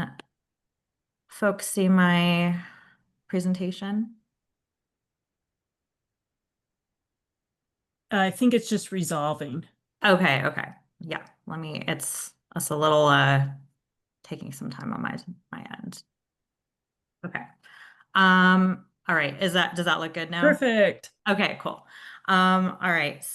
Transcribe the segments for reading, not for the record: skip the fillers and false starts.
Can folks see my presentation? I think it's just resolving. Okay. Yeah, it's a little taking some time on my end. Okay. All right. Does that look good now? Perfect. Okay, cool. All right.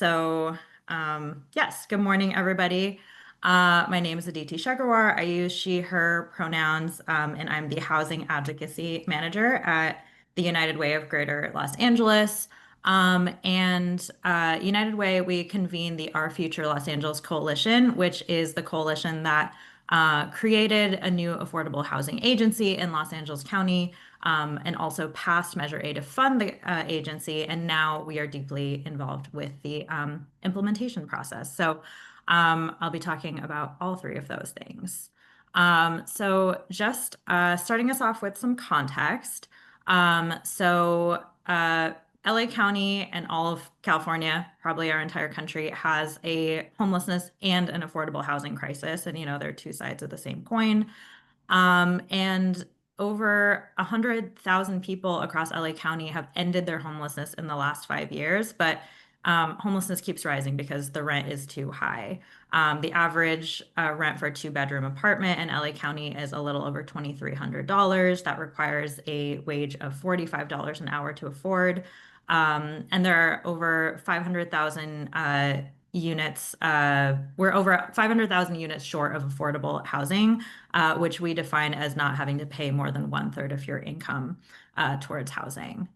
Yes, good morning, everybody. My name is Aditi Shakkawar. I use she, her pronouns, and I'm the Housing Advocacy Manager at the United Way of Greater Los Angeles. United Way, we convene the Our Future Los Angeles Coalition, which is the coalition that created a new affordable housing agency in Los Angeles County, and also passed Measure A to fund the agency. And now we are deeply involved with the implementation process. I'll be talking about all three of those things. Just starting us off with some context. Um, so, uh, LA County and all of California, probably our entire country, has a homelessness and an affordable housing crisis. And, they're two sides of the same coin. And over 100,000 people across LA County have ended their homelessness in the last 5 years, but homelessness keeps rising because the rent is too high. The average rent for a two-bedroom apartment in LA County is a little over $2,300. That requires a wage of $45 an hour to afford. And there are over 500,000 units. We're over 500,000 units short of affordable housing, which we define as not having to pay more than one third of your income towards housing.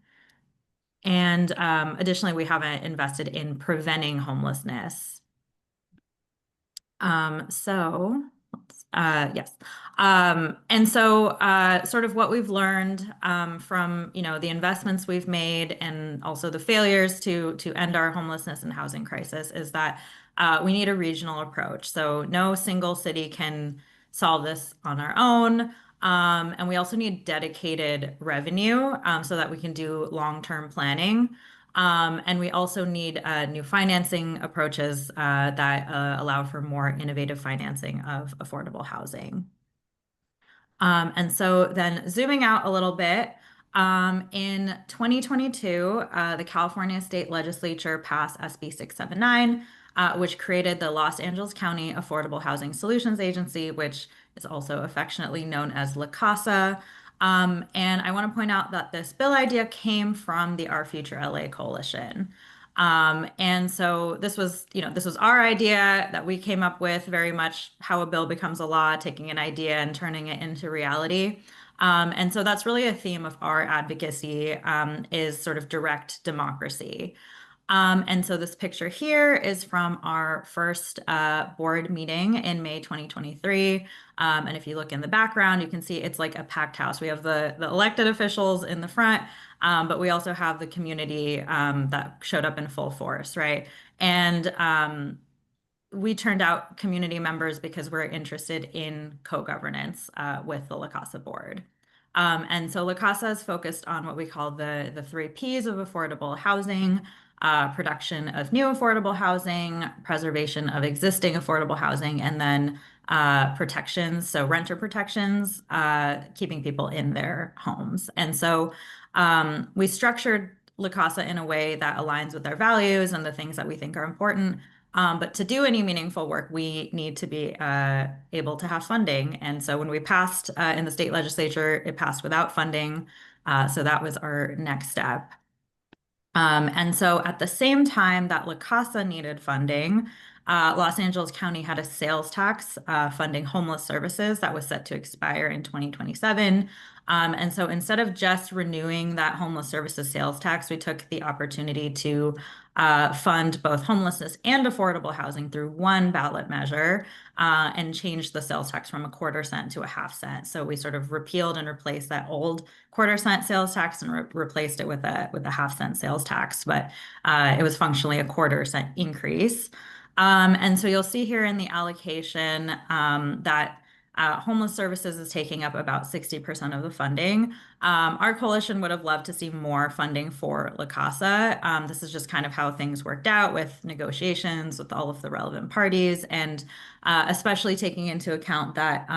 And additionally, we haven't invested in preventing homelessness. Um, so, yes. Sort of what we've learned from, the investments we've made and also the failures to end our homelessness and housing crisis is that we need a regional approach. So no single city can solve this on our own. And we also need dedicated revenue so that we can do long-term planning. And we also need new financing approaches that allow for more innovative financing of affordable housing. And so then zooming out a little bit, in 2022, the California State Legislature passed SB 679, which created the Los Angeles County Affordable Housing Solutions Agency, which is also affectionately known as La Casa. And I want to point out that this bill idea came from the Our Future LA Coalition. And so this was our idea that we came up with, very much how a bill becomes a law, taking an idea and turning it into reality. And so that's really a theme of our advocacy, is sort of direct democracy. And so this picture here is from our first board meeting in May 2023. And if you look in the background, you can see it's like a packed house. We have the elected officials in the front, but we also have the community that showed up in full force, right? And we turned out community members because we're interested in co-governance with the La Casa board. And so La Casa is focused on what we call the three Ps of affordable housing: production of new affordable housing, preservation of existing affordable housing, and then protections, so renter protections, keeping people in their homes. And so we structured La Casa in a way that aligns with our values and the things that we think are important. But to do any meaningful work, we need to be able to have funding. And so when we passed in the state legislature, it passed without funding. So that was our next step. And so at the same time that La Casa needed funding, Los Angeles County had a sales tax funding homeless services that was set to expire in 2027. And so instead of just renewing that homeless services sales tax, we took the opportunity to fund both homelessness and affordable housing through one ballot measure, and changed the sales tax from a quarter cent to a half cent. So we sort of repealed and replaced that old quarter cent sales tax and replaced it with a half cent sales tax, but it was functionally a quarter cent increase. And so you'll see here in the allocation that homeless services is taking up about 60% of the funding. Our coalition would have loved to see more funding for La Casa. This is just kind of how things worked out with negotiations with all of the relevant parties, and especially taking into account that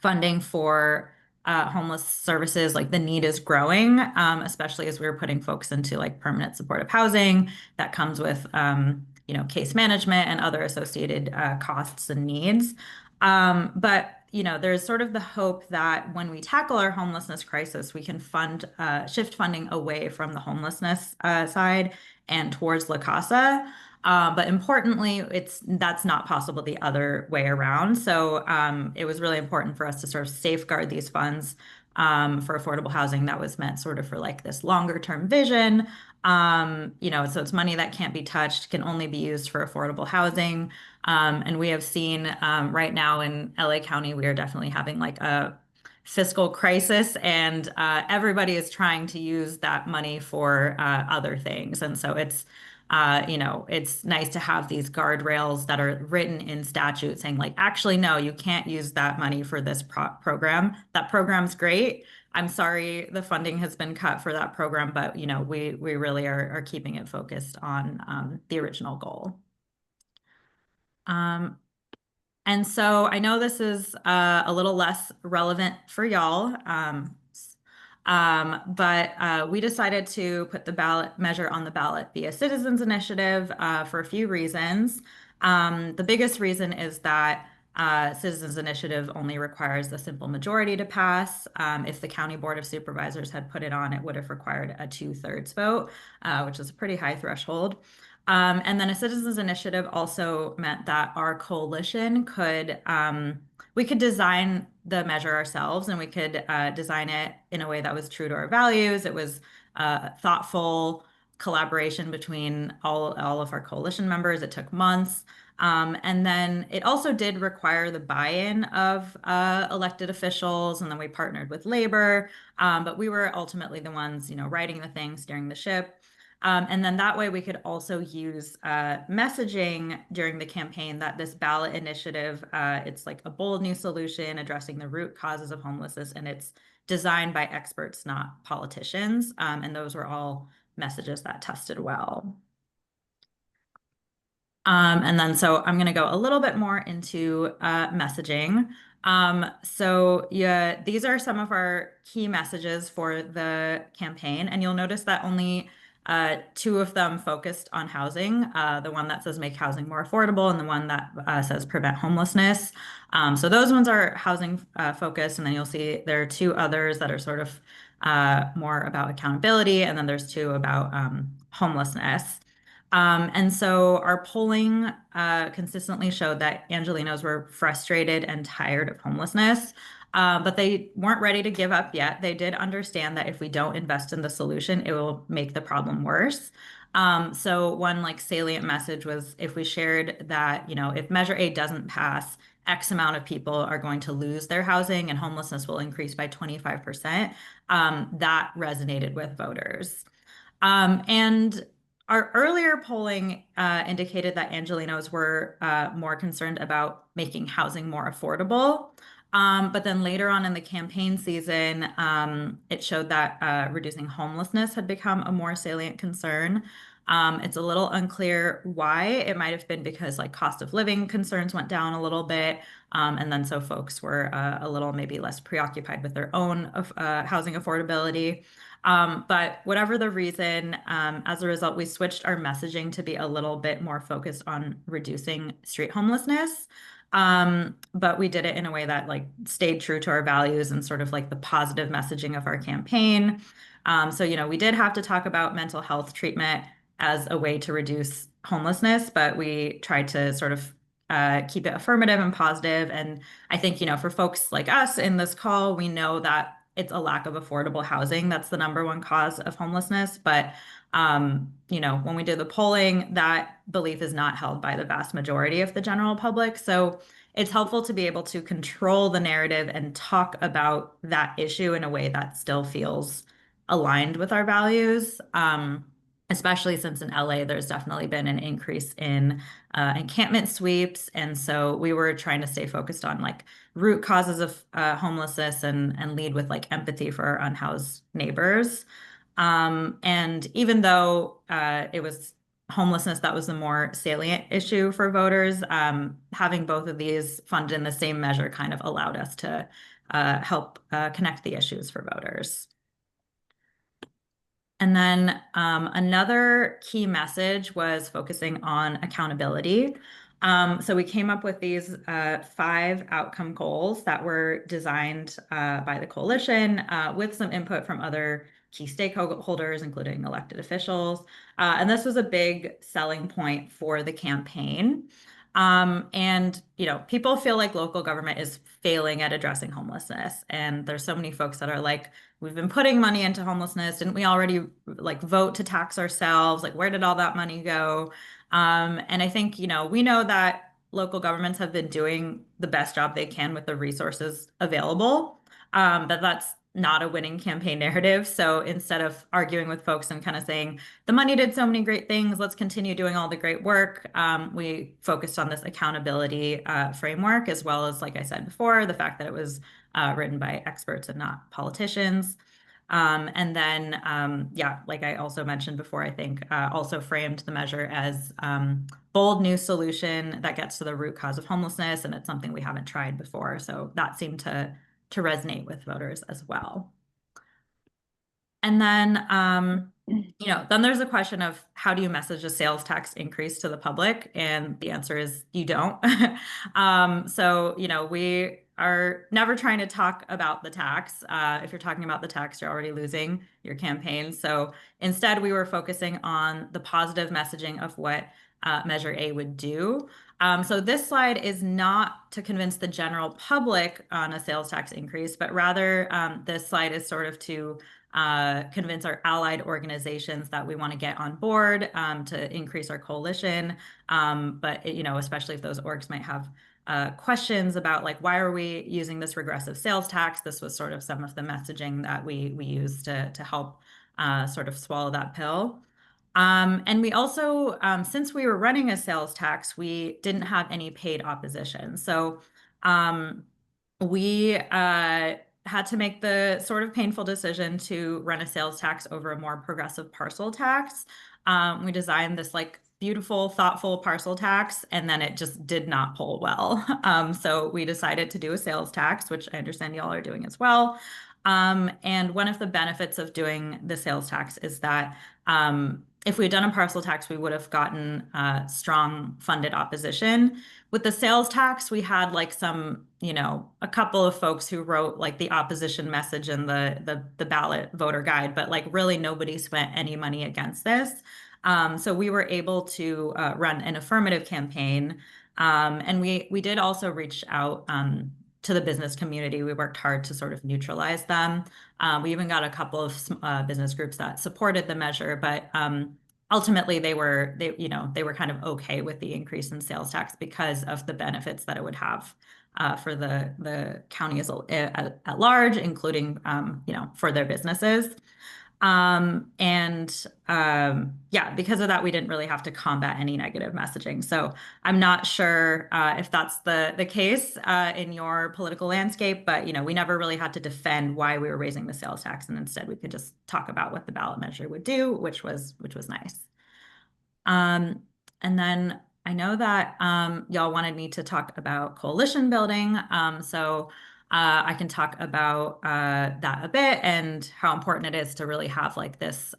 funding for homeless services, like the need is growing, especially as we were putting folks into like permanent supportive housing that comes with, case management and other associated costs and needs. But there's sort of the hope that when we tackle our homelessness crisis, we can shift funding away from the homelessness side and towards La Casa. But importantly, that's not possible the other way around. So it was really important for us to sort of safeguard these funds for affordable housing that was meant sort of for like this longer term vision. So it's money that can't be touched, can only be used for affordable housing. And we have seen right now in LA County, we are definitely having like a fiscal crisis, and everybody is trying to use that money for other things. And so it's nice to have these guardrails that are written in statute saying, like, actually, no, you can't use that money for this program. That program's great. I'm sorry the funding has been cut for that program, but we really are keeping it focused on the original goal. Um, and so I know this is a little less relevant for y'all, but we decided to put the ballot measure on the ballot via citizens initiative for a few reasons. The biggest reason is that citizens initiative only requires a simple majority to pass. If the County Board of Supervisors had put it on, it would have required a 2/3 vote, which is a pretty high threshold. And then a citizens initiative also meant that our coalition we could design the measure ourselves, and we could design it in a way that was true to our values. It was thoughtful collaboration between all of our coalition members. It took months. And then it also did require the buy-in of elected officials, and then we partnered with labor. But we were ultimately the ones, writing the thing, steering the ship. And then that way we could also use messaging during the campaign that this ballot initiative, it's like a bold new solution addressing the root causes of homelessness, and it's designed by experts, not politicians. And those were all messages that tested well. And then so I'm going to go a little bit more into messaging. So yeah, these are some of our key messages for the campaign, and you'll notice that only two of them focused on housing. The one that says make housing more affordable, and the one that says prevent homelessness. So those ones are housing focused, and then you'll see there are two others that are sort of more about accountability, and then there's two about homelessness. And so our polling consistently showed that Angelenos were frustrated and tired of homelessness, but they weren't ready to give up yet. They did understand that if we don't invest in the solution, it will make the problem worse. So one like salient message was if we shared that, if Measure A doesn't pass, X amount of people are going to lose their housing and homelessness will increase by 25%, that resonated with voters. And our earlier polling indicated that Angelenos were more concerned about making housing more affordable. But then later on in the campaign season, it showed that reducing homelessness had become a more salient concern. It's a little unclear why. It might have been because like cost of living concerns went down a little bit. And then so folks were a little maybe less preoccupied with their own housing affordability. But whatever the reason, as a result, we switched our messaging to be a little bit more focused on reducing street homelessness. But we did it in a way that like stayed true to our values and sort of like the positive messaging of our campaign. So, we did have to talk about mental health treatment as a way to reduce homelessness, but we tried to sort of keep it affirmative and positive. And I think, for folks like us in this call, we know that it's a lack of affordable housing. That's the number one cause of homelessness. But, when we did the polling, that belief is not held by the vast majority of the general public. So it's helpful to be able to control the narrative and talk about that issue in a way that still feels aligned with our values. Especially since in LA, there's definitely been an increase in encampment sweeps. And so we were trying to stay focused on like root causes of homelessness and lead with like empathy for our unhoused neighbors. And even though it was homelessness that was the more salient issue for voters, having both of these funded in the same measure kind of allowed us to help connect the issues for voters. And then another key message was focusing on accountability. So we came up with these 5 outcome goals that were designed by the coalition with some input from other key stakeholders, including elected officials. And this was a big selling point for the campaign. And, people feel like local government is failing at addressing homelessness. And there's so many folks that are like, we've been putting money into homelessness. Didn't we already like vote to tax ourselves? Like, where did all that money go? And I think, we know that local governments have been doing the best job they can with the resources available. But that's not a winning campaign narrative. So instead of arguing with folks and kind of saying, the money did so many great things, let's continue doing all the great work, we focused on this accountability framework, as well as, like I said before, the fact that it was written by experts and not politicians. And then, yeah, like I also mentioned before, I think also framed the measure as bold new solution that gets to the root cause of homelessness, and it's something we haven't tried before. So that seemed to resonate with voters as well. And then, then there's a question of how do you message a sales tax increase to the public? And the answer is you don't. So, we are never trying to talk about the tax. If you're talking about the tax, you're already losing your campaign. So instead, we were focusing on the positive messaging of what Measure A would do. So this slide is not to convince the general public on a sales tax increase, but rather this slide is sort of to convince our allied organizations that we want to get on board to increase our coalition. But especially if those orgs might have questions about like, why are we using this regressive sales tax? This was sort of some of the messaging that we used to help sort of swallow that pill. And we also, since we were running a sales tax, we didn't have any paid opposition. So we had to make the sort of painful decision to run a sales tax over a more progressive parcel tax. We designed this like beautiful, thoughtful parcel tax, and then it just did not pull well. So we decided to do a sales tax, which I understand y'all are doing as well. And one of the benefits of doing the sales tax is that if we had done a parcel tax, we would have gotten strong funded opposition. With the sales tax, we had like a couple of folks who wrote like the opposition message in the ballot voter guide, but like really nobody spent any money against this. So we were able to run an affirmative campaign. And we did also reach out to the business community. We worked hard to sort of neutralize them. We even got a couple of business groups that supported the measure, but ultimately they were kind of okay with the increase in sales tax because of the benefits that it would have for the county at large, including for their businesses. Yeah, because of that, we didn't really have to combat any negative messaging. So I'm not sure if that's the case in your political landscape, but we never really had to defend why we were raising the sales tax, and instead we could just talk about what the ballot measure would do, which was nice. And then I know that y'all wanted me to talk about coalition building. So I can talk about that a bit and how important it is to really have like this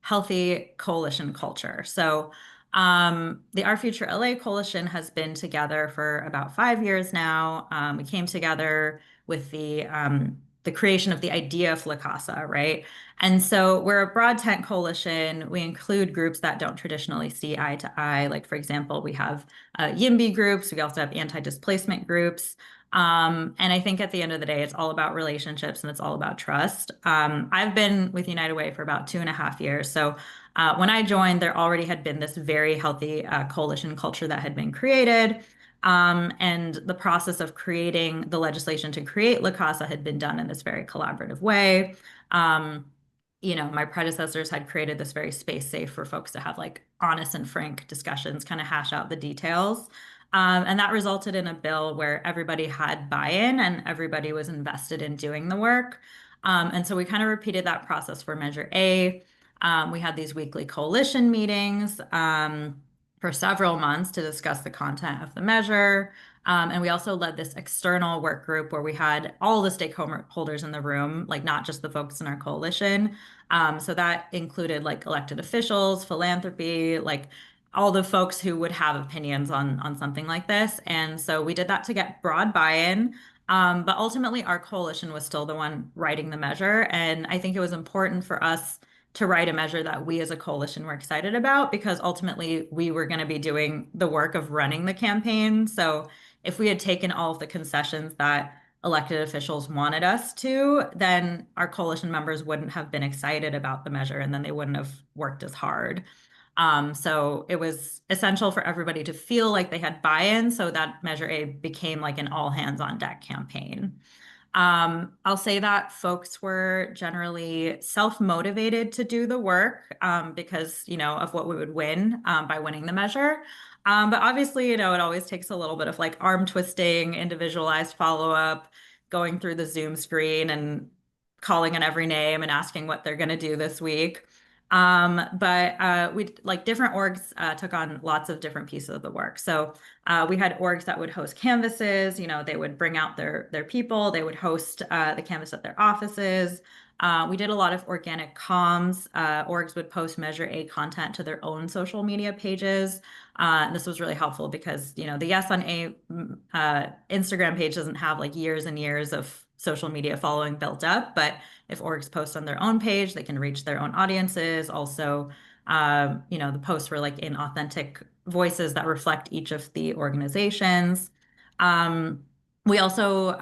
healthy coalition culture. So the Our Future LA Coalition has been together for about 5 years now. We came together with the creation of the idea of La Casa, right? And so we're a broad tent coalition. We include groups that don't traditionally see eye to eye. Like, for example, we have YIMBY groups. We also have anti-displacement groups. And I think at the end of the day, it's all about relationships and it's all about trust. I've been with United Way for about 2.5 years. So when I joined, there already had been this very healthy coalition culture that had been created. And the process of creating the legislation to create La Casa had been done in this very collaborative way. My predecessors had created this very space safe for folks to have like honest and frank discussions, kind of hash out the details. And that resulted in a bill where everybody had buy-in and everybody was invested in doing the work. And so we kind of repeated that process for Measure A. We had these weekly coalition meetings for several months to discuss the content of the measure. And we also led this external work group where we had all the stakeholders in the room, like not just the folks in our coalition. So that included like elected officials, philanthropy, like all the folks who would have opinions on something like this. And so we did that to get broad buy-in. But ultimately, our coalition was still the one writing the measure. And I think it was important for us to write a measure that we as a coalition were excited about because ultimately we were going to be doing the work of running the campaign. So if we had taken all of the concessions that elected officials wanted us to, then our coalition members wouldn't have been excited about the measure and then they wouldn't have worked as hard. So it was essential for everybody to feel like they had buy-in so that Measure A became like an all hands on deck campaign. I'll say that folks were generally self-motivated to do the work because, of what we would win by winning the measure. But obviously, it always takes a little bit of like arm twisting, individualized follow-up, going through the Zoom screen and calling on every name and asking what they're going to do this week. But we like different orgs took on lots of different pieces of the work. So we had orgs that would host canvases. They would bring out their people. They would host the canvas at their offices. We did a lot of organic comms. Orgs would post Measure A content to their own social media pages. This was really helpful because, the Yes on A Instagram page doesn't have like years and years of social media following built up, but if orgs post on their own page, they can reach their own audiences. Also, the posts were like in authentic voices that reflect each of the organizations. Um, we also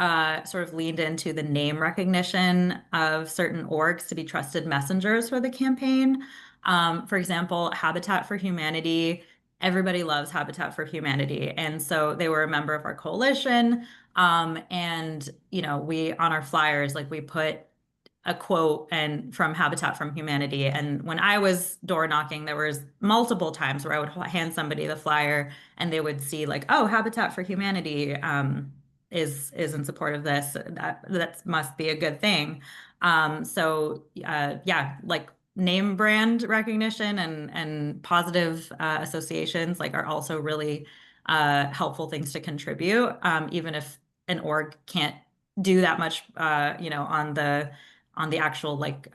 sort of leaned into the name recognition of certain orgs to be trusted messengers for the campaign. For example, Habitat for Humanity. Everybody loves Habitat for Humanity. And so they were a member of our coalition. And, we on our flyers, like we put a quote and from Habitat from Humanity. And when I was door knocking, there was multiple times where I would hand somebody the flyer and they would see like, oh, Habitat for Humanity is in support of this. That must be a good thing. Yeah, like name brand recognition and positive associations like are also really helpful things to contribute, even if an org can't do that much, on the actual like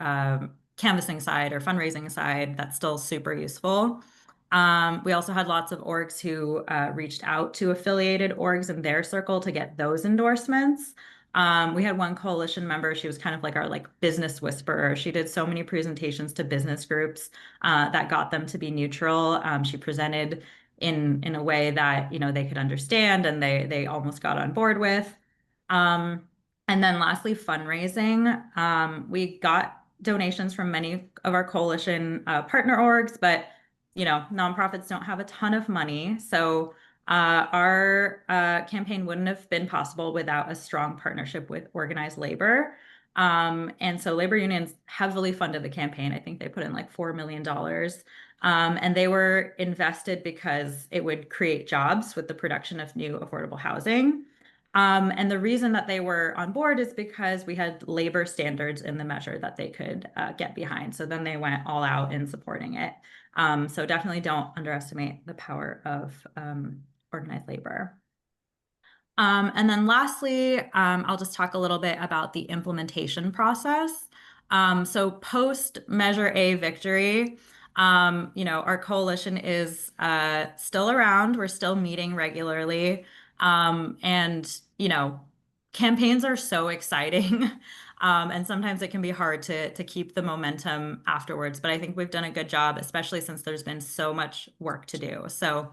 canvassing side or fundraising side. That's still super useful. We also had lots of orgs who reached out to affiliated orgs in their circle to get those endorsements. We had one coalition member, she was kind of like our like business whisperer. She did so many presentations to business groups that got them to be neutral. She presented in a way that they could understand and they almost got on board with. Um, and then lastly, fundraising. We got donations from many of our coalition partner orgs, but nonprofits don't have a ton of money. So our campaign wouldn't have been possible without a strong partnership with organized labor. And so labor unions heavily funded the campaign. I think they put in like $4 million. And they were invested because it would create jobs with the production of new affordable housing. And the reason that they were on board is because we had labor standards in the measure that they could get behind. So then they went all out in supporting it. So definitely don't underestimate the power of organized labor. And then lastly, I'll just talk a little bit about the implementation process. So post Measure A victory, our coalition is still around. We're still meeting regularly. And, campaigns are so exciting. And sometimes it can be hard to keep the momentum afterwards. But I think we've done a good job, especially since there's been so much work to do. So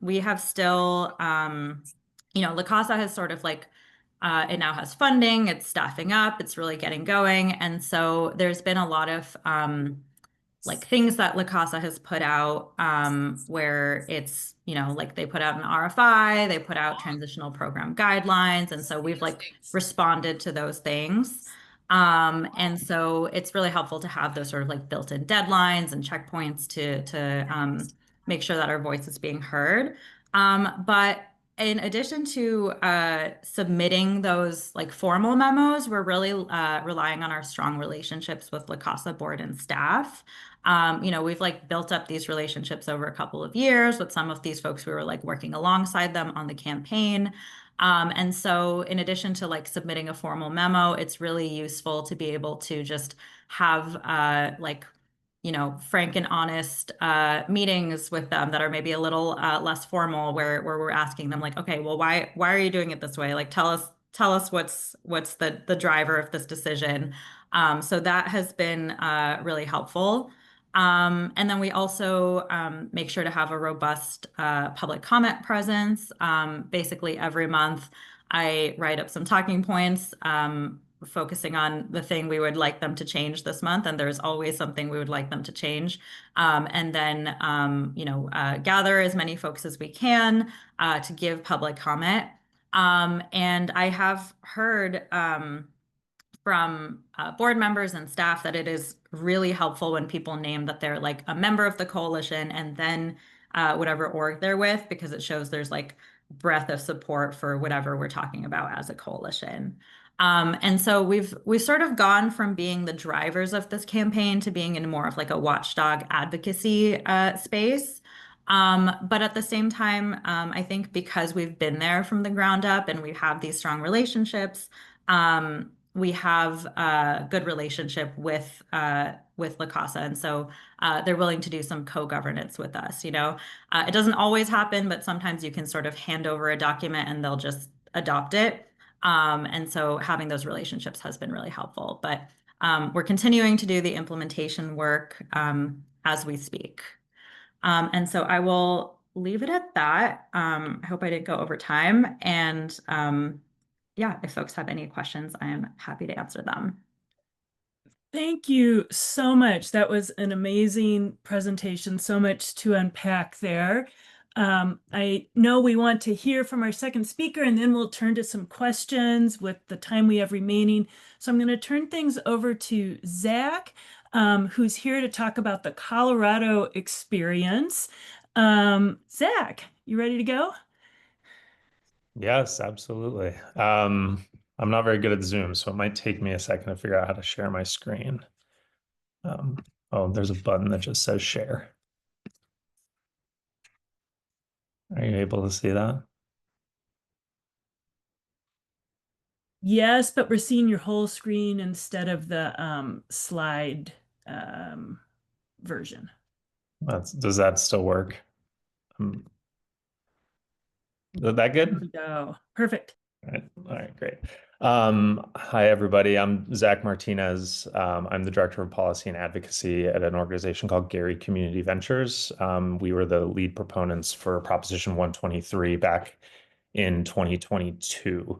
we have still, La Casa has sort of like, it now has funding, it's staffing up, it's really getting going. And so there's been a lot of like things that La Casa has put out where it's, like they put out an RFI, they put out transitional program guidelines. And so we've like responded to those things. And so it's really helpful to have those sort of like built-in deadlines and checkpoints to make sure that our voice is being heard. But in addition to submitting those like formal memos, we're really relying on our strong relationships with La Casa board and staff. We've like built up these relationships over a couple of years with some of these folks. We were like working alongside them on the campaign. And so in addition to like submitting a formal memo, it's really useful to be able to just have frank and honest meetings with them that are maybe a little less formal, where we're asking them like, okay, well, why are you doing it this way? Like, tell us what's the driver of this decision. So that has been really helpful. And then we also make sure to have a robust public comment presence. Basically, every month, I write up some talking points, focusing on the thing we would like them to change this month. And there's always something we would like them to change. And then, gather as many folks as we can to give public comment. And I have heard from board members and staff that it is really helpful when people name that they're like a member of the coalition and then whatever org they're with, because it shows there's like breadth of support for whatever we're talking about as a coalition. And so we've sort of gone from being the drivers of this campaign to being in more of like a watchdog advocacy space. But at the same time, I think because we've been there from the ground up and we have these strong relationships, we have a good relationship with La Casa, and so they're willing to do some co-governance with us. It doesn't always happen, but sometimes you can sort of hand over a document and they'll just adopt it. And so having those relationships has been really helpful. But we're continuing to do the implementation work as we speak. And so I will leave it at that. I hope I didn't go over time. And yeah, if folks have any questions, I am happy to answer them. Thank you so much. That was an amazing presentation. So much to unpack there. I know we want to hear from our second speaker, and then we'll turn to some questions with the time we have remaining. So I'm going to turn things over to Zach, who's here to talk about the Colorado experience. Zach, you ready to go? Yes, absolutely. I'm not very good at Zoom, so it might take me a second to figure out how to share my screen. Oh, there's a button that just says share. Are you able to see that? Yes, but we're seeing your whole screen instead of the slide version. Does that still work? Is that There good? we go. Perfect. All right, great. Hi, everybody. I'm Zach Martinez. I'm the Director of Policy and Advocacy at an organization called Gary Community Ventures. We were the lead proponents for Proposition 123 back in 2022.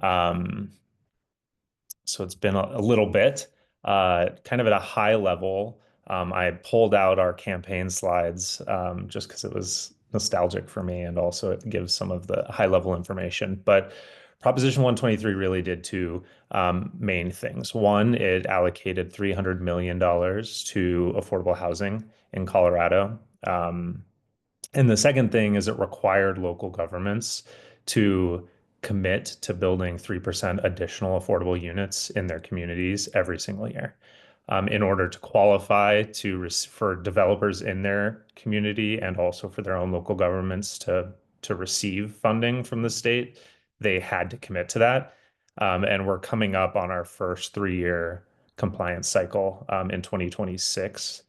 So it's been a little bit, kind of at a high level. I pulled out our campaign slides just because it was nostalgic for me, and also it gives some of the high level information. But Proposition 123 really did two main things. One, it allocated $300 million to affordable housing in Colorado. And the second thing is it required local governments to commit to building 3% additional affordable units in their communities every single year. In order to qualify for developers in their community and also for their own local governments to receive funding from the state, they had to commit to that. And we're coming up on our first 3-year compliance cycle in 2026,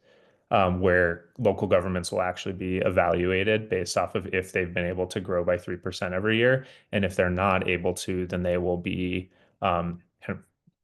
where local governments will actually be evaluated based off of if they've been able to grow by 3% every year. And if they're not able to, then they will be kind of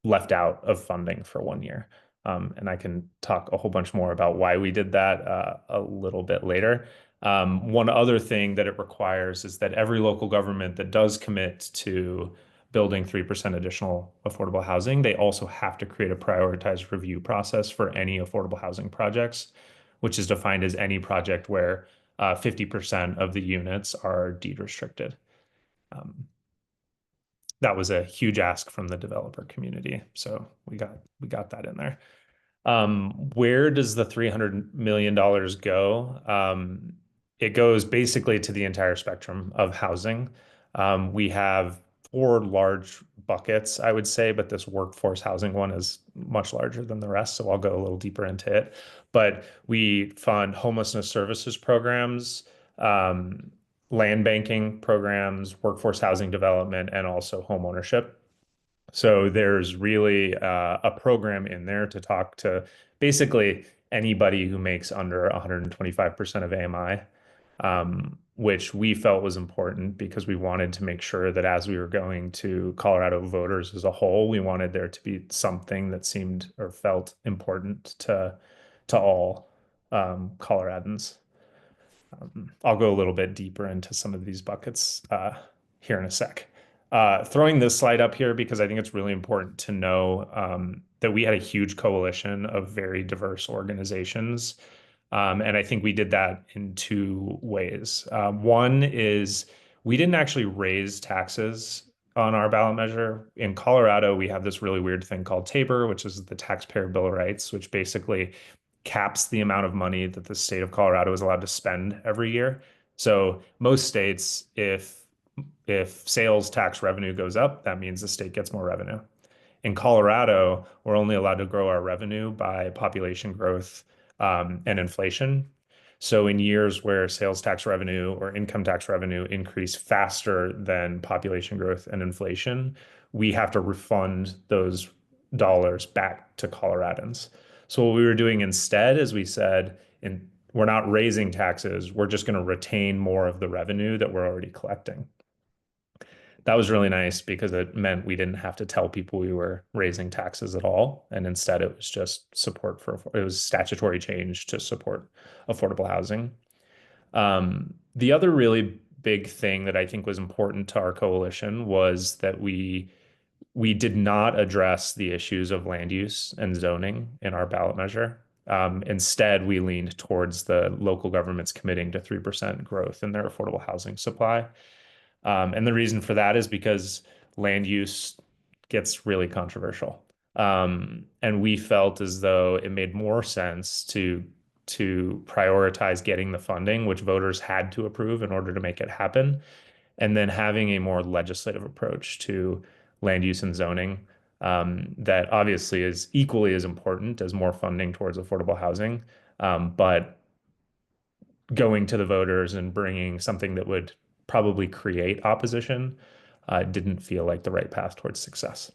left out of funding for 1 year. And I can talk a whole bunch more about why we did that a little bit later. One other thing that it requires is that every local government that does commit to building 3% additional affordable housing, they also have to create a prioritized review process for any affordable housing projects, which is defined as any project where 50% of the units are deed restricted. That was a huge ask from the developer community, so we got that in there. Where does the $300 million go? it goes basically to the entire spectrum of housing. We have four large buckets, I would say, but this workforce housing one is much larger than the rest, so I'll go a little deeper into it. But we fund homelessness services programs, um, land banking programs, workforce housing development, and also home ownership. So there's really a program in there to talk to basically anybody who makes under 125% of AMI, which we felt was important because we wanted to make sure that as we were going to Colorado voters as a whole, we wanted there to be something that seemed or felt important to all Coloradans. I'll go a little bit deeper into some of these buckets here in a sec. Throwing this slide up here because I think it's really important to know that we had a huge coalition of very diverse organizations. And I think we did that in two ways. One is we didn't actually raise taxes on our ballot measure. In Colorado, we have this really weird thing called TABOR, which is the Taxpayer Bill of Rights, which basically caps the amount of money that the state of Colorado is allowed to spend every year. So most states, if sales tax revenue goes up, that means the state gets more revenue. In Colorado, we're only allowed to grow our revenue by population growth and inflation. So in years where sales tax revenue or income tax revenue increase faster than population growth and inflation, we have to refund those dollars back to Coloradans. So what we were doing instead is we said, we're not raising taxes, we're just going to retain more of the revenue that we're already collecting. That was really nice because it meant we didn't have to tell people we were raising taxes at all. And instead, it was just it was statutory change to support affordable housing. The other really big thing that I think was important to our coalition was that we did not address the issues of land use and zoning in our ballot measure. Instead, we leaned towards the local governments committing to 3% growth in their affordable housing supply. And the reason for that is because land use gets really controversial. And we felt as though it made more sense to prioritize getting the funding, which voters had to approve in order to make it happen, and then having a more legislative approach to land use and zoning that obviously is equally as important as more funding towards affordable housing, but going to the voters and bringing something that would probably create opposition didn't feel like the right path towards success.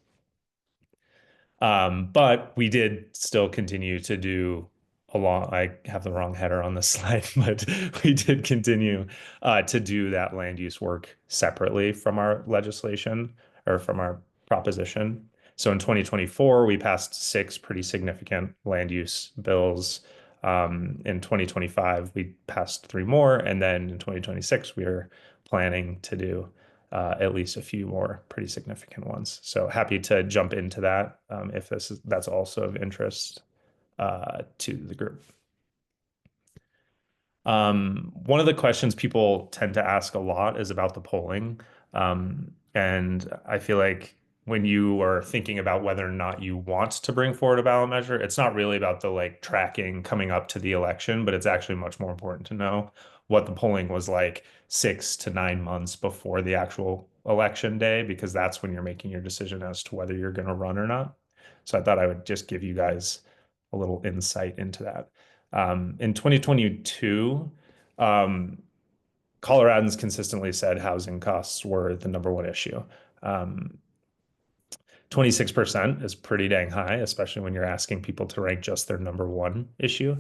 But we did still continue to do I have the wrong header on this slide, but we did continue to do that land use work separately from our legislation or from our proposition. So in 2024, we passed 6 pretty significant land use bills. In 2025, we passed 3 more, and then in 2026, we are planning to do at least a few more pretty significant ones. So happy to jump into that if that's also of interest to the group. One of the questions people tend to ask a lot is about the polling. And I feel like when you are thinking about whether or not you want to bring forward a ballot measure, it's not really about the like tracking coming up to the election, but it's actually much more important to know what the polling was like 6 to 9 months before the actual election day, because that's when you're making your decision as to whether you're going to run or not. So I thought I would just give you guys a little insight into that. In 2022, Coloradans consistently said housing costs were the #1 issue. 26% is pretty dang high, especially when you're asking people to rank just their #1 issue.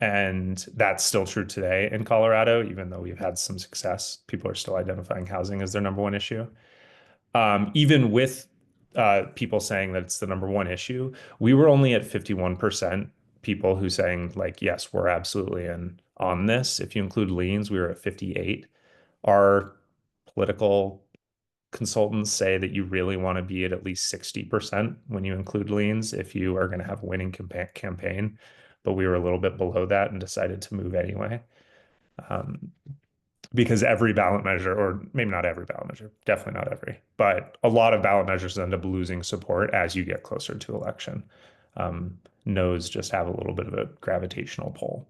And that's still true today in Colorado, even though we've had some success. People are still identifying housing as their #1 issue. Even with people saying that it's the #1 issue, we were only at 51% people who saying like, yes, we're absolutely in on this. If you include liens, we were at 58. Our political consultants say that you really want to be at least 60% when you include liens if you are going to have a winning campaign. But we were a little bit below that and decided to move anyway. Because every ballot measure, or maybe not every ballot measure, definitely not every, but a lot of ballot measures end up losing support as you get closer to election. No's just have a little bit of a gravitational pull.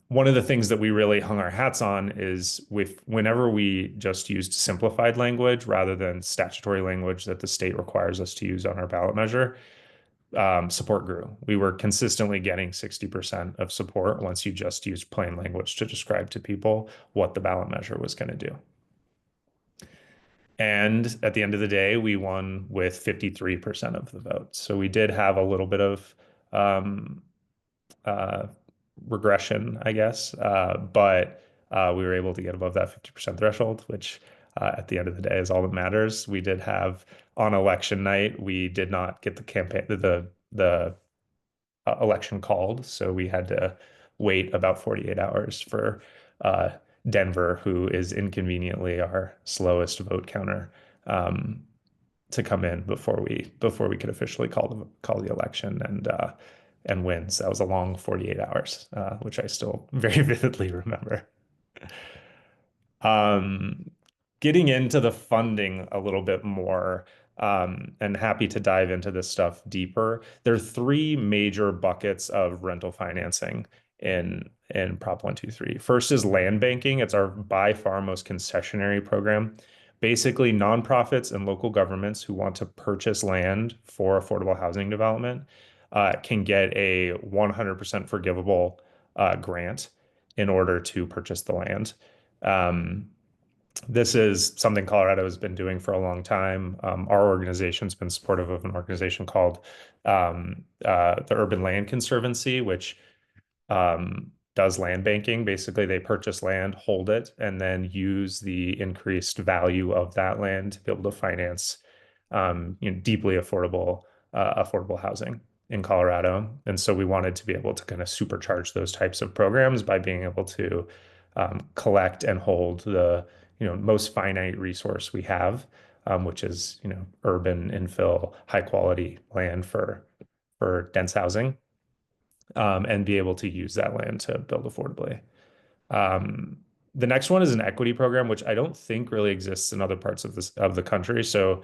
One of the things that we really hung our hats on is whenever we just used simplified language rather than statutory language that the state requires us to use on our ballot measure, support grew. We were consistently getting 60% of support once you just used plain language to describe to people what the ballot measure was going to do. And at the end of the day, we won with 53% of the vote. So we did have a little bit of uh, regression, I guess, but we were able to get above that 50% threshold, which at the end of the day is all that matters. We did have on election night, we did not get the election called, so we had to wait about 48 hours for uh, Denver, who is inconveniently our slowest vote counter, to come in before we could officially call the election and win. So that was a long 48 hours, which I still very vividly remember. Um, Getting into the funding a little bit more, and happy to dive into this stuff deeper. There are three major buckets of rental financing in Prop 123. First is land banking. It's our by far most concessionary program. Basically, nonprofits and local governments who want to purchase land for affordable housing development can get a 100% forgivable grant in order to purchase the land. This is something Colorado has been doing for a long time. Our organization's been supportive of an organization called the Urban Land Conservancy, which does land banking. Basically, they purchase land, hold it, and then use the increased value of that land to be able to finance deeply affordable housing in Colorado. And so we wanted to be able to kind of supercharge those types of programs by being able to collect and hold the most finite resource we have, which is urban infill, high quality land for dense housing, and be able to use that land to build affordably. The next one is an equity program, which I don't think really exists in other parts of the country. So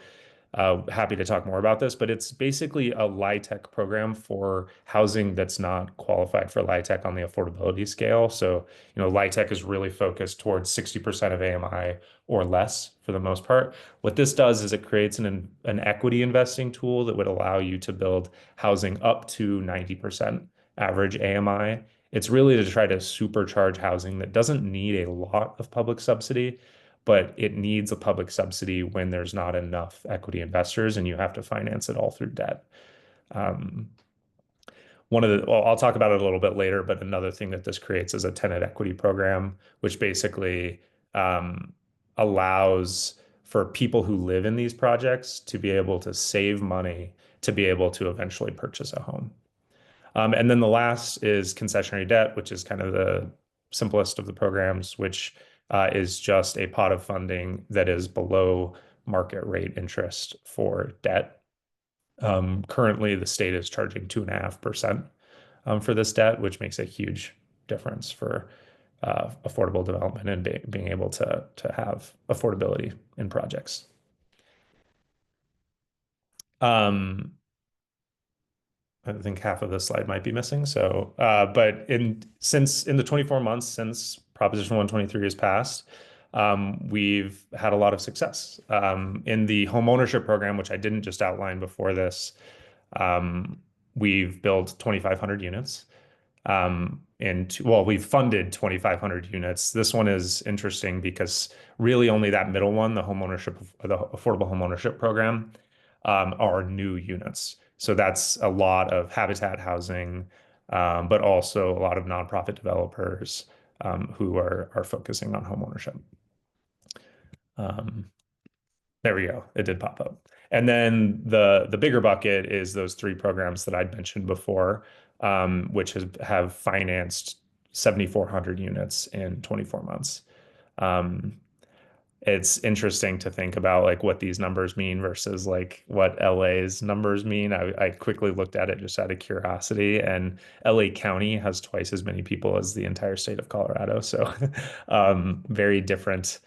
happy to talk more about this, but it's basically a LIHTC program for housing that's not qualified for LIHTC on the affordability scale. So, LIHTC is really focused towards 60% of AMI or less for the most part. What this does is it creates an equity investing tool that would allow you to build housing up to 90% average AMI. It's really to try to supercharge housing that doesn't need a lot of public subsidy, but it needs a public subsidy when there's not enough equity investors and you have to finance it all through debt. Well, I'll talk about it a little bit later, but another thing that this creates is a tenant equity program, which basically allows for people who live in these projects to be able to save money to be able to eventually purchase a home. And then the last is concessionary debt, which is kind of the simplest of the programs, which is just a pot of funding that is below market rate interest for debt. Currently, the state is charging 2.5% for this debt, which makes a huge difference for affordable development and being able to have affordability in projects. I think half of the slide might be missing. So, but in the 24 months since Proposition 123 has passed, we've had a lot of success. In the home ownership program, which I didn't just outline before this, we've built 2,500 units. We've funded 2,500 units. This one is interesting because really only that middle one, the affordable home ownership program, are new units. So that's a lot of habitat housing, but also a lot of nonprofit developers who are focusing on home ownership. There we go. It did pop up. And then the bigger bucket is those three programs that I'd mentioned before, which have financed 7,400 units in 24 months. It's interesting to think about like what these numbers mean versus like what LA's numbers mean. I quickly looked at it just out of curiosity, and LA County has twice as many people as the entire state of Colorado. So very different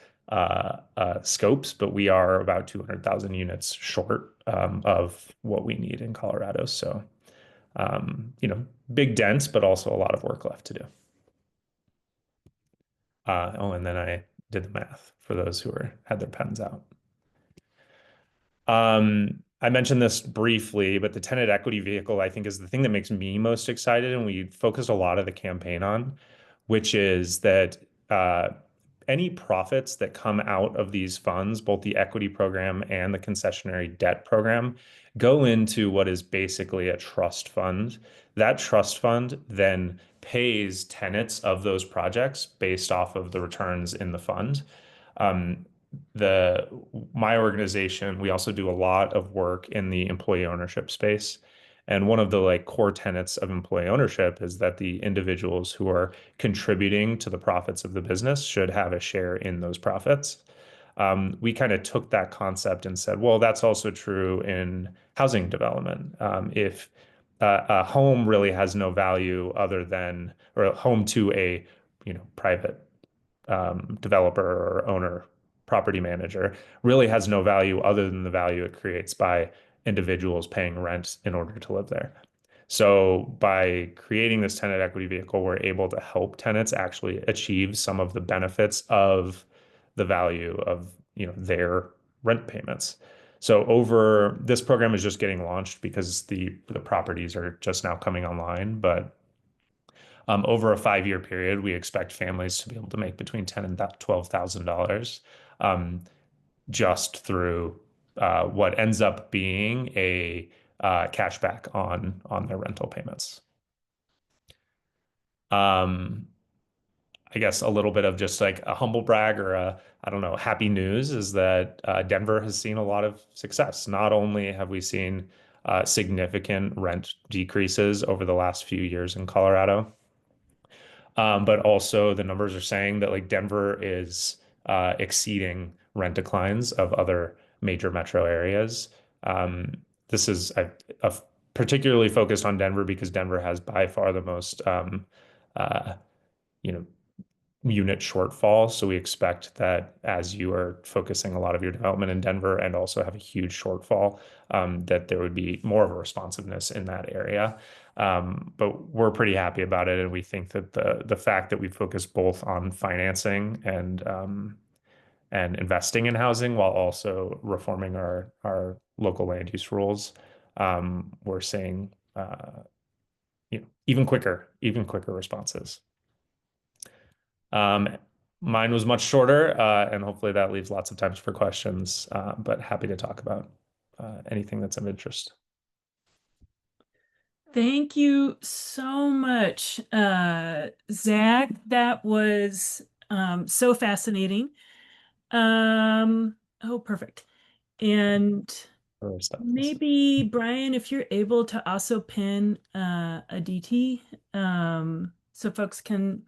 scopes, but we are about 200,000 units short of what we need in Colorado. So, big dents, but also a lot of work left to do. Oh, and then I did the math for those who had their pens out. I mentioned this briefly, but the tenant equity vehicle, I think, is the thing that makes me most excited, and we focused a lot of the campaign on, which is that uh, any profits that come out of these funds, both the equity program and the concessionary debt program, go into what is basically a trust fund. That trust fund then pays tenants of those projects based off of the returns in the fund. Um, the My organization, we also do a lot of work in the employee ownership space. And one of the like core tenets of employee ownership is that the individuals who are contributing to the profits of the business should have a share in those profits. We kind of took that concept and said, well, that's also true in housing development. If a home really has no value other than, or a home to a, private developer or owner, property manager, really has no value other than the value it creates by individuals paying rent in order to live there. So by creating this tenant equity vehicle, we're able to help tenants actually achieve some of the benefits of the value of, their rent payments. So over this program is just getting launched because the properties are just now coming online, but over a 5-year period, we expect families to be able to make between $10,000 and $12,000 just through what ends up being a cashback on their rental payments. Um, I guess a little bit of just like a humble brag or I don't know, happy news is that Denver has seen a lot of success. Not only have we seen significant rent decreases over the last few years in Colorado, but also the numbers are saying that like Denver is exceeding rent declines of other major metro areas. Um, this is particularly focused on Denver because Denver has by far the most uh, you know, unit shortfall. So we expect that as you are focusing a lot of your development in Denver and also have a huge shortfall, that there would be more of a responsiveness in that area. But we're pretty happy about it, and we think that the fact that we focus both on financing and investing in housing while also reforming our local land use rules, we're seeing even quicker responses. Um, Mine was much shorter, and hopefully that leaves lots of times for questions, but happy to talk about anything that's of interest. Thank you so much, Zach. That was so fascinating. Oh, perfect. And Other stuff. maybe Brian, if you're able to also pin Aditi, so folks can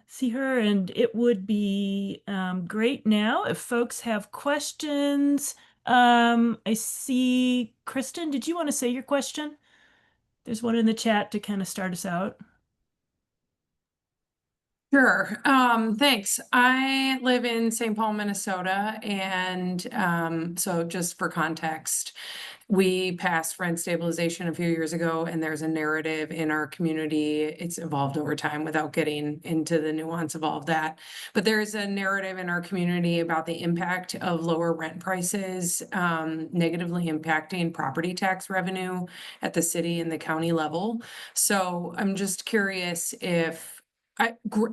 see her, and it would be great now if folks have questions. I see Kristen, did you want to say your question? There's one in the chat to kind of start us out. Sure. Thanks. I live in St. Paul, Minnesota, and so just for context, we passed rent stabilization a few years ago, and there's a narrative in our community. It's evolved over time without getting into the nuance of all of that. But there's a narrative in our community about the impact of lower rent prices, negatively impacting property tax revenue at the city and the county level. So I'm just curious if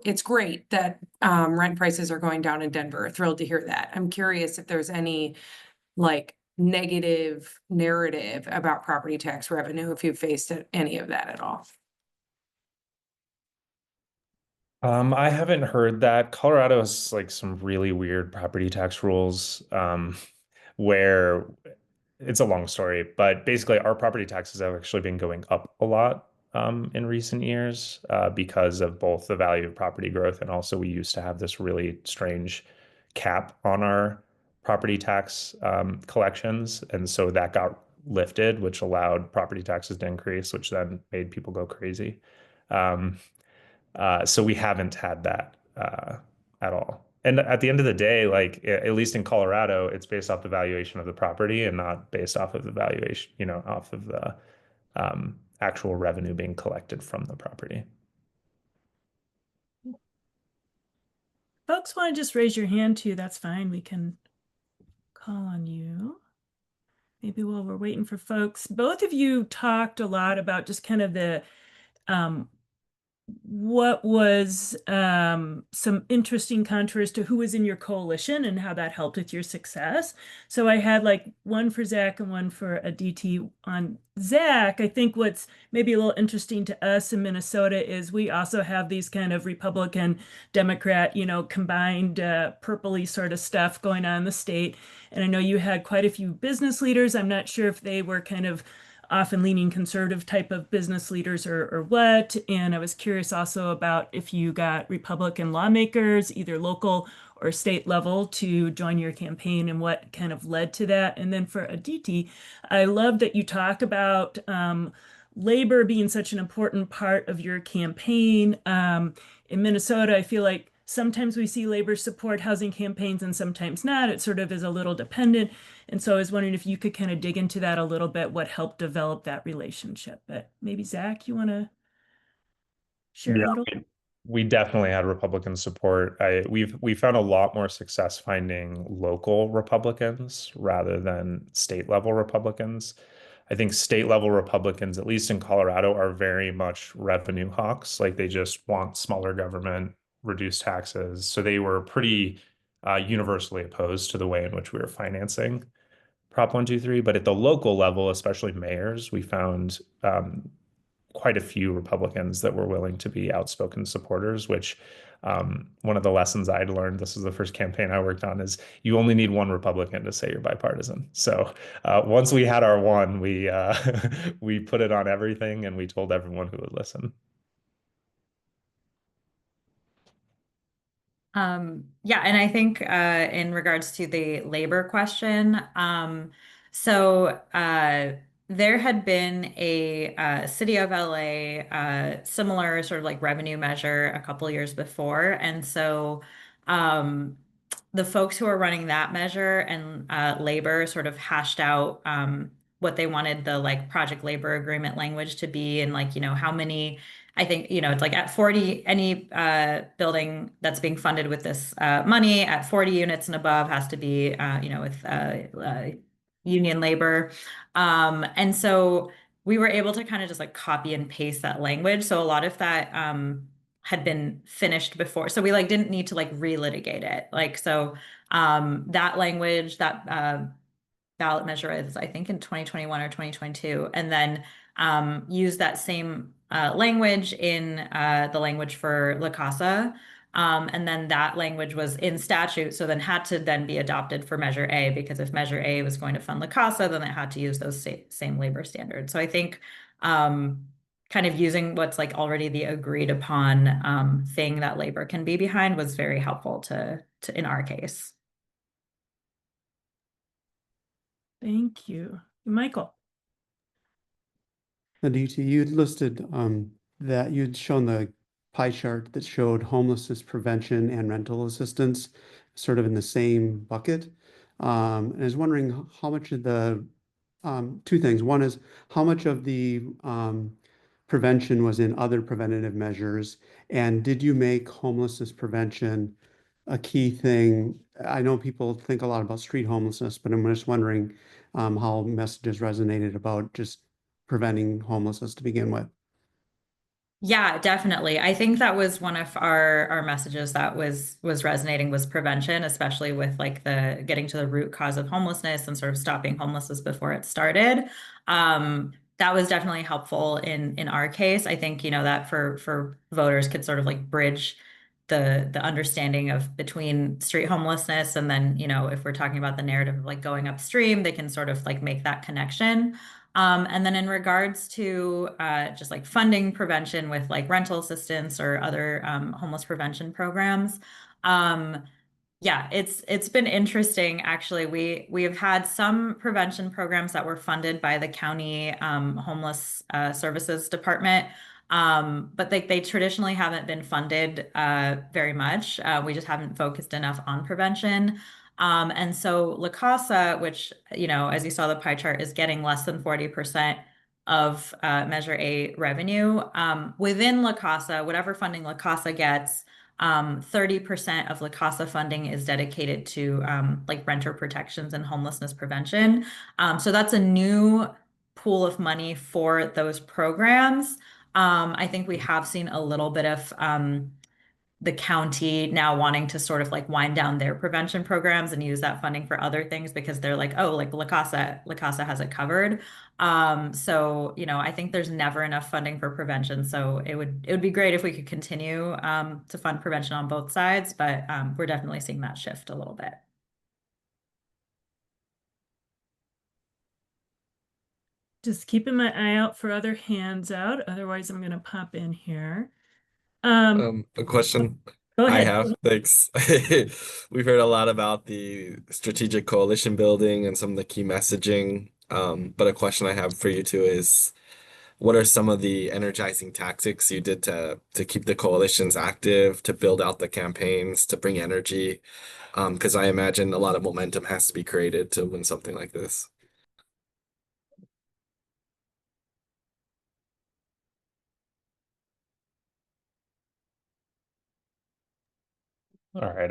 it's great that rent prices are going down in Denver. Thrilled to hear that. I'm curious if there's any like negative narrative about property tax revenue, if you've faced any of that at all. I haven't heard that. Colorado has like some really weird property tax rules, where it's a long story, but basically our property taxes have actually been going up a lot in recent years because of both the value of property growth and also we used to have this really strange cap on our property tax collections. And so that got lifted, which allowed property taxes to increase, which then made people go crazy. Um, so we haven't had that at all. And at the end of the day, like at least in Colorado, it's based off the valuation of the property and not based off of the valuation, off of the actual revenue being collected from the property. folks want to just raise your hand too, that's fine. We can call on you. Maybe while we're waiting for folks, both of you talked a lot about just kind of the what was some interesting contours to who was in your coalition and how that helped with your success. So I had like one for Zach and one for Aditi. On Zach, I think what's maybe a little interesting to us in Minnesota is we also have these kind of Republican, Democrat, combined purpley sort of stuff going on in the state. And I know you had quite a few business leaders. I'm not sure if they were kind of often leaning conservative type of business leaders or what. And I was curious also about if you got Republican lawmakers, either local or state level, to join your campaign and what kind of led to that. And then for Aditi, I love that you talk about labor being such an important part of your campaign. In Minnesota, I feel like sometimes we see labor support housing campaigns and sometimes not. It sort of is a little dependent. And so I was wondering if you could kind of dig into that a little bit, what helped develop that relationship. But maybe Zach, you want to share a little? We definitely had Republican support. We found a lot more success finding local Republicans rather than state level Republicans. I think state level Republicans, at least in Colorado, are very much revenue hawks. Like they just want smaller government, reduced taxes. So they were pretty universally opposed to the way in which we were financing Prop 123. But at the local level, especially mayors, we found quite a few Republicans that were willing to be outspoken supporters, which one of the lessons I'd learned, this is the first campaign I worked on, is you only need one Republican to say you're bipartisan. So once we had our one, we we put it on everything and we told everyone who would listen. Yeah, and I think in regards to the labor question, there had been a City of LA similar sort of like revenue measure a couple years before, and so um, the folks who are running that measure and labor sort of hashed out what they wanted the like project labor agreement language to be, and like how many. I think, it's like at 40, any building that's being funded with this money at 40 units and above has to be, with union labor. And so we were able to kind of just like copy and paste that language. So a lot of that had been finished before. So we like didn't need to like relitigate it. Like, so that language, that ballot measure is, I think, in 2021 or 2022, and then use that same language in the language for La Casa. And then that language was in statute, so then had to then be adopted for Measure A, because if Measure A was going to fund La Casa, then it had to use those same labor standards. So I think kind of using what's like already the agreed upon thing that labor can be behind was very helpful to in our case. Thank you. Michael. Aditi, you'd listed that you'd shown the pie chart that showed homelessness prevention and rental assistance sort of in the same bucket. And I was wondering how much of the two things. One is how much of the prevention was in other preventative measures, and did you make homelessness prevention a key thing? I know people think a lot about street homelessness, but I'm just wondering how messages resonated about just preventing homelessness to begin with. Yeah, definitely. I think that was one of our messages that was resonating, was prevention, especially with like the getting to the root cause of homelessness and sort of stopping homelessness before it started. That was definitely helpful in our case. I think, that for voters could sort of like bridge the understanding of between street homelessness and then, if we're talking about the narrative of like going upstream, they can sort of like make that connection. And then in regards to just like funding prevention with like rental assistance or other homeless prevention programs, yeah, it's been interesting actually. We have had some prevention programs that were funded by the county homeless services department, but they traditionally haven't been funded very much. We just haven't focused enough on prevention. And so La Casa, which, as you saw the pie chart, is getting less than 40% of Measure A revenue. Within La Casa, whatever funding La Casa gets, 30% of La Casa funding is dedicated to like renter protections and homelessness prevention. So that's a new pool of money for those programs. I think we have seen a little bit of the county now wanting to sort of like wind down their prevention programs and use that funding for other things because they're like, oh, like La Casa has it covered. So, you know, I think there's never enough funding for prevention. So it would be great if we could continue to fund prevention on both sides, but we're definitely seeing that shift a little bit. Just keeping my eye out for other hands out. Otherwise, I'm going to pop in here. A question Go I ahead. have, thanks. We've heard a lot about the strategic coalition building and some of the key messaging. But a question I have for you too is, what are some of the energizing tactics you did to keep the coalitions active, to build out the campaigns, to bring energy? Because I imagine a lot of momentum has to be created to win something like this. All right,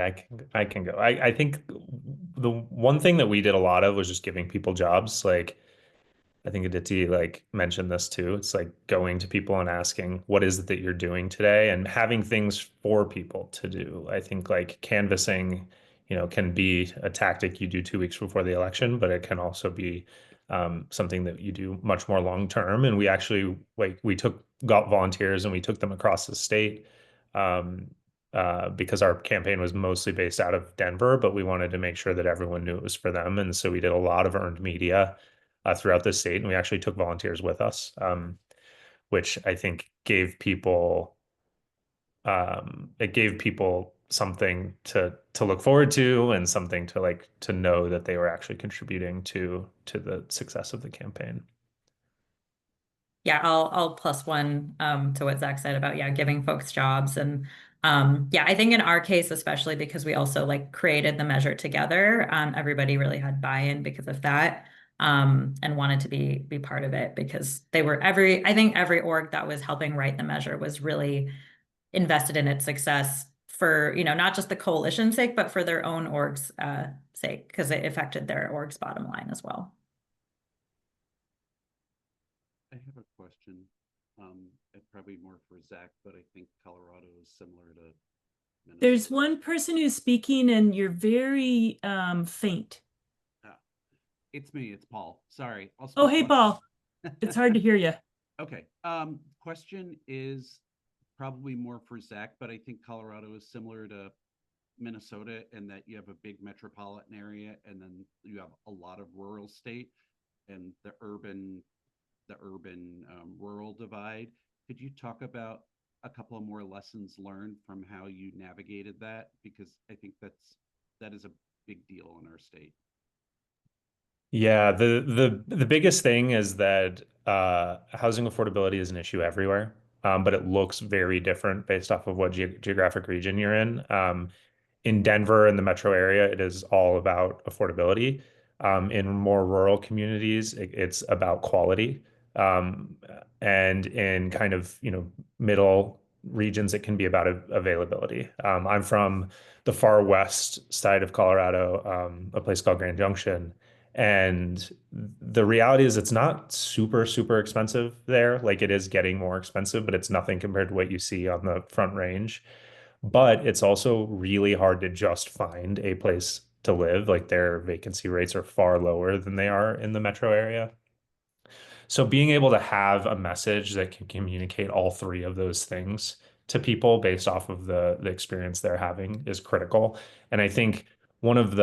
I can go. I think the one thing that we did a lot of was just giving people jobs. Like I think Aditi like mentioned this too. It's like going to people and asking, what is it that you're doing today? And having things for people to do. I think like canvassing, can be a tactic you do 2 weeks before the election, but it can also be something that you do much more long term. And we actually we got volunteers and we took them across the state. Um, because our campaign was mostly based out of Denver, but we wanted to make sure that everyone knew it was for them. And so we did a lot of earned media throughout the state, and we actually took volunteers with us, which I think it gave people something to look forward to and something to know that they were actually contributing to the success of the campaign. Yeah, I'll plus one to what Zach said about giving folks jobs and yeah, I think in our case especially because we also like created the measure together, everybody really had buy-in because of that and wanted to be part of it because I think every org that was helping write the measure was really invested in its success for not just the coalition's sake but for their own org's sake because it affected their org's bottom line as well. I have a question. Probably more for Zach, but I think Colorado is similar to Minnesota. There's one person who's speaking and you're very faint. It's me, it's Paul. Sorry. Oh, hey, Paul. It's hard to hear you. Okay. Question is probably more for Zach, but I think Colorado is similar to Minnesota in that you have a big metropolitan area and then you have a lot of rural state and the urban rural divide. Could you talk about a couple of more lessons learned from how you navigated that? Because I think that is a big deal in our state. Yeah, the biggest thing is that housing affordability is an issue everywhere, but it looks very different based off of what geographic region you're in. In Denver and the metro area, it is all about affordability. In more rural communities, it's about quality. Um, and in kind of, middle regions, it can be about availability. I'm from the far west side of Colorado, a place called Grand Junction. And the reality is it's not super, super expensive there. Like it is getting more expensive, but it's nothing compared to what you see on the Front Range. But it's also really hard to just find a place to live. Like their vacancy rates are far lower than they are in the metro area. So being able to have a message that can communicate all three of those things to people based off of the experience they're having is critical. And I think one of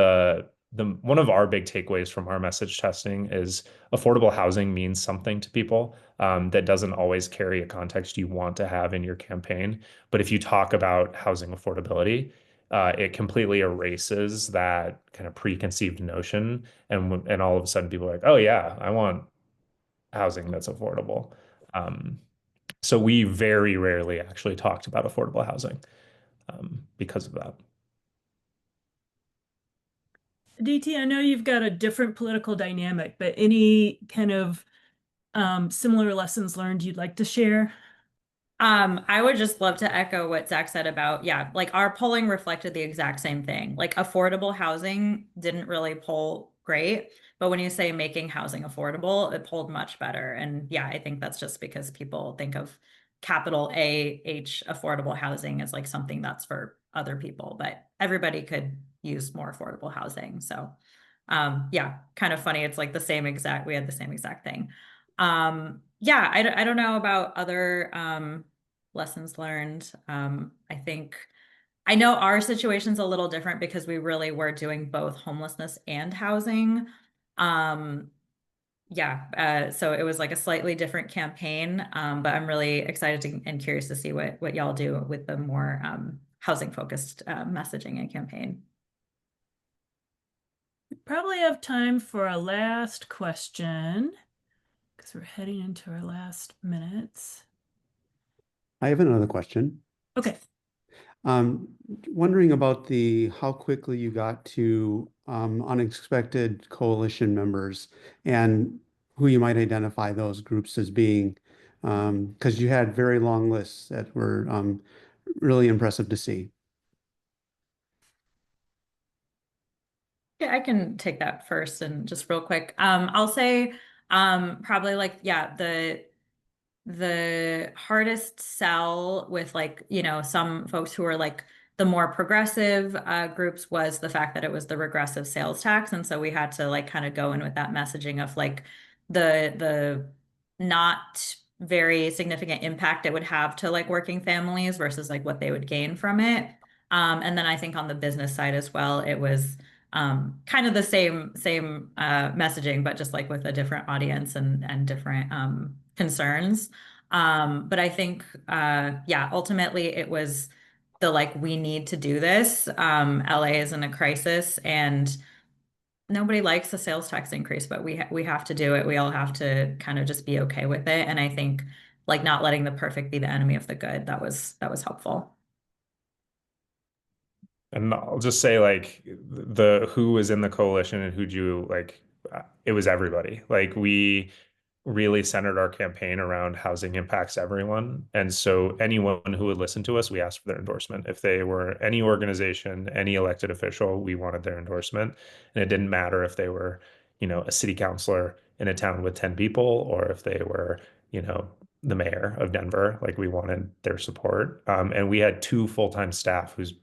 one of our big takeaways from our message testing is affordable housing means something to people that doesn't always carry a context you want to have in your campaign. But if you talk about housing affordability, it completely erases that kind of preconceived notion, and all of a sudden people are like, oh yeah, I want housing that's affordable. So we very rarely actually talked about affordable housing because of that. DT, I know you've got a different political dynamic, but any kind of similar lessons learned you'd like to share? I would just love to echo what Zach said about, yeah, like our polling reflected the exact same thing. Like affordable housing didn't really poll great, but when you say making housing affordable, it polled much better. And yeah, I think that's just because people think of capital A-H affordable housing as like something that's for other people, but everybody could use more affordable housing. So yeah, kind of funny. It's like we had the same exact thing. Yeah, I don't know about other lessons learned. I think I know our situation's a little different because we really were doing both homelessness and housing. Um, yeah, so it was like a slightly different campaign, but I'm really excited and curious to see what y'all do with the more housing focused messaging and campaign. We probably have time for a last question because we're heading into our last minutes. I have another question. Okay. Wondering about how quickly you got to unexpected coalition members and who you might identify those groups as being, because you had very long lists that were really impressive to see. Yeah, I can take that first and just real quick. I'll say probably like, yeah, the hardest sell with like, some folks who are like the more progressive groups was the fact that it was the regressive sales tax. And so we had to like kind of go in with that messaging of like the not very significant impact it would have to like working families versus like what they would gain from it. And then I think on the business side as well, it was kind of the same messaging, but just like with a different audience and different concerns. But I think, yeah, ultimately it was the like, we need to do this. LA is in a crisis and nobody likes a sales tax increase, but we have to do it. We all have to kind of just be okay with it. And I think like not letting the perfect be the enemy of the good, that was helpful. And I'll just say like the who was in the coalition and who'd you like, it was everybody. Like we really centered our campaign around housing impacts everyone. And so anyone who would listen to us, we asked for their endorsement. If they were any organization, any elected official, we wanted their endorsement. And it didn't matter if they were, a city councilor in a town with 10 people or if they were, the mayor of Denver, like we wanted their support. And we had 2 full-time staff whose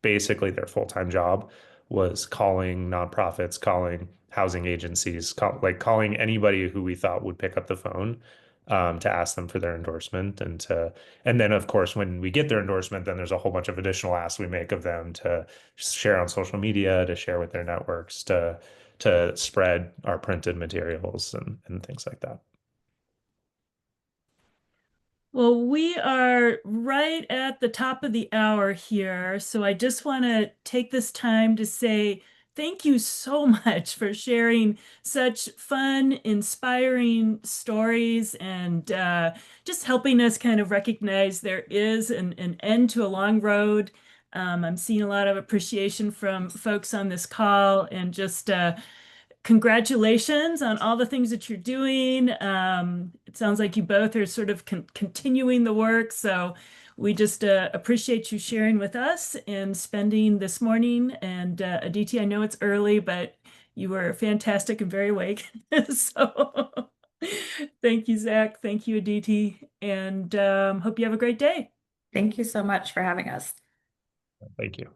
basically their full-time job was calling nonprofits, calling housing agencies, calling anybody who we thought would pick up the phone to ask them for their endorsement and then of course when we get their endorsement, then there's a whole bunch of additional asks we make of them to share on social media, to share with their networks, to spread our printed materials and things like that. Well, we are right at the top of the hour here, so I just want to take this time to say thank you so much for sharing such fun, inspiring stories and just helping us kind of recognize there is an end to a long road. I'm seeing a lot of appreciation from folks on this call and just congratulations on all the things that you're doing. It sounds like you both are sort of continuing the work. So we just appreciate you sharing with us and spending this morning. And Aditi, I know it's early, but you were fantastic and very awake. So thank you, Zach. Thank you, Aditi. And hope you have a great day. Thank you so much for having us. Thank you.